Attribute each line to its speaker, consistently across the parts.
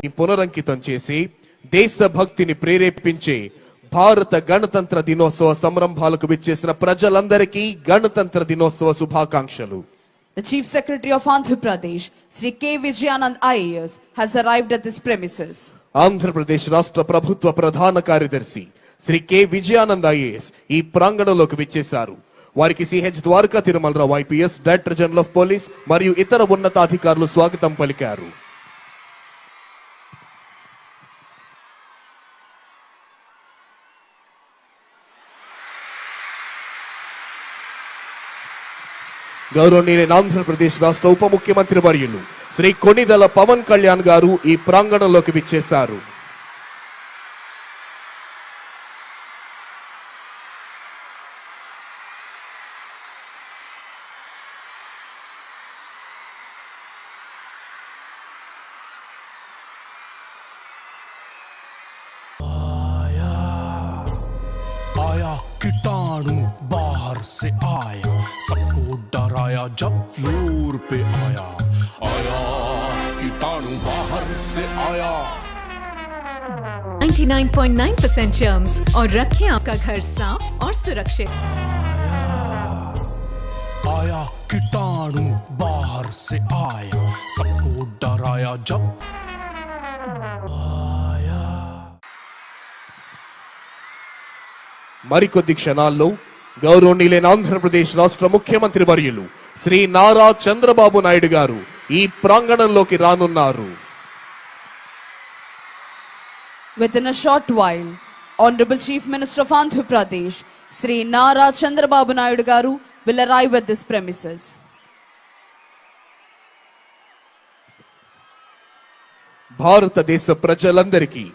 Speaker 1: పునరంకితం చేసి దేశభక్తిని ప్రేరేపించే భారత గణతంత్ర దినోత్సవ సంరంభాలకు విచ్చేసిన ప్రజలందరికీ గణతంత్ర దినోత్సవ శుభాకాంక్షలు.
Speaker 2: The Chief Secretary of Andhra Pradesh, Sri K. Vijayanand IAS, has arrived at this premises.
Speaker 1: Andhra Pradesh రాష్ట్ర ప్రభుత్వ ప్రధాన కార్యదర్శి శ్రీ కె విజయానంద్ ఐఏఎస్ ఈ ప్రాంగణంలోకి విచ్చేశారు. వారికి CH Dwaraka Tirumalarao IPS, director general of police మరియు ఇతర ఉన్నతాధికారులు స్వాగతం పలికారు. గౌరవనీయులైన ఆంధ్రప్రదేశ్ రాష్ట్ర ఉప ముఖ్యమంత్రి వర్యులు శ్రీ కొణిదెల పవన్ కళ్యాణ్ గారు ఈ ప్రాంగణంలోకి విచ్చేశారు.
Speaker 3: आया कीटाणु बाहर से आया, सबको डराया जब फ्लोर पे आया. आया कीटाणु बाहर से आया.
Speaker 4: 99.9% जर्म्स और रखें आपका घर साफ और सुरक्षित.
Speaker 3: आया कीटाणु बाहर से आया, सबको डराया जब
Speaker 1: మరికొద్ది క్షణాల్లో గౌరవనీయులైన ఆంధ్రప్రదేశ్ రాష్ట్ర ముఖ్యమంత్రి వర్యులు శ్రీ నారా చంద్రబాబు నాయుడు గారు ఈ ప్రాంగణంలోకి రానున్నారు.
Speaker 2: Within a short while, Honorable Chief Minister of Andhra Pradesh, Sri Nara Chandrababu Naidu Garu, will arrive at this premises.
Speaker 1: భారతదేశ ప్రజలందరికీ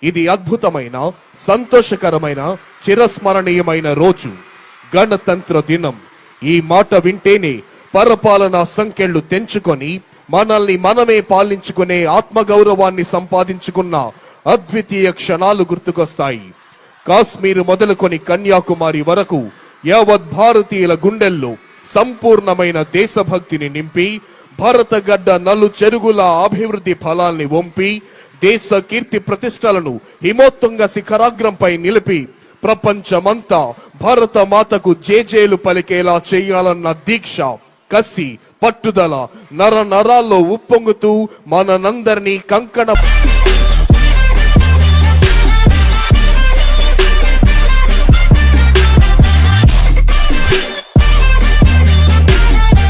Speaker 1: ఇది అద్భుతమైన, సంతోషకరమైన, చిరస్మరణీయమైన రోజు, గణతంత్ర దినం. ఈ మాట వింటేనే పరపాలనా సంకెళ్లు తెంచుకొని మనల్ని మనమే పాలించుకునే ఆత్మగౌరవాన్ని సంపాదించుకున్న అద్వితీయ క్షణాలు గుర్తుకొస్తాయి. కాశ్మీర్ మొదలుకొని కన్యాకుమారి వరకు యావత్ భారతీయుల గుండెల్లో సంపూర్ణమైన దేశభక్తిని నింపి భారత గడ్డ నలు చెరుగుల అభివృద్ధి ఫలాల్ని వంపి దేశ కీర్తి ప్రతిష్టలను హిమోత్తుంగ శిఖరాగ్రంపై నిలిపి ప్రపంచమంతా భారత మాతకు జేజేలు పలికేలా చేయాలన్న దీక్ష, కసి, పట్టుదల నర నరాల్లో ఉప్పొంగుతూ మనందరినీ కంకణ